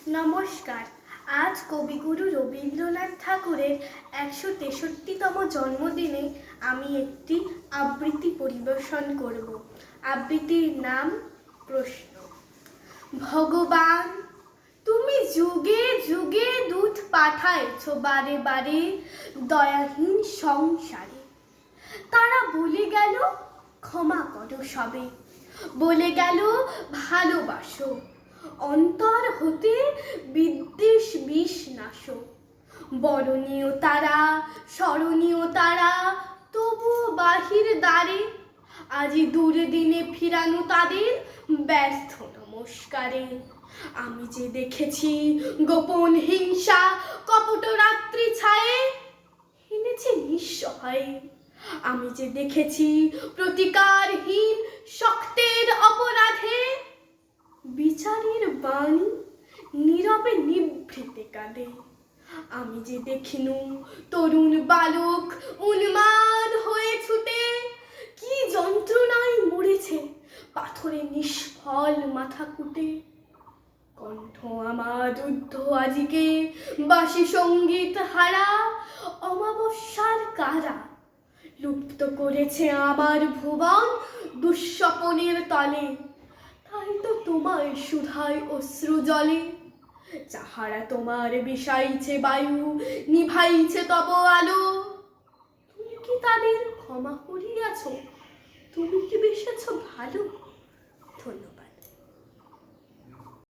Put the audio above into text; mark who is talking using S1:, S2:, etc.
S1: নমস্কার। আজ কবিগুরু রবীন্দ্রনাথ ঠাকুরের ১৬৩তম জন্মদিনে আমি একটি আবৃত্তি পরিবেশন করব। আবৃত্তির নাম প্রশ্ন। ভগবান, তুমি যুগে যুগে দূত পাঠাইছ বারে বারে দয়াহীন সংসারে। তারা বলে গেল ক্ষমা করো সবে, বলে গেল ভালোবাসো, অন্তর হতে বিদ্বেষ বিষ নাশো। বরণীয় তারা, স্মরণীয় তারা, তবু বাহির দ্বারে আজি দুর্দিনে ফিরানো তাদের ব্যর্থ নমস্কারে। আমি যে দেখেছি গোপন হিংসা কপট রাত্রি ছায়ে এনেছে নিঃসহায়। আমি যে দেখেছি প্রতিকারহীন শক্তের অপরাধে বিচারের বাণী নীরবে নিভৃতে কাঁদে। আমি যে দেখিনু তরুণ বালক উন্মাদ হয়ে ছুটে কি যন্ত্রণায় মরেছে পাথরে নিষ্ফল মাথা কুটে। কণ্ঠ আমার রুদ্ধ আজিকে বাসি সঙ্গীত হারা অমাবস্যার কারা লুপ্ত করেছে আমার ভুবন দুঃস্বপনের তলে। তাই তো তোমার সুধায় অশ্রু জলে, যাহারা তোমার বিষাইছে বায়ু নিভাইছে তব আলো। তুমি কি তাদের ক্ষমা করিয়াছ? তুমি কি বেসেছ ভালো? ধন্যবাদ।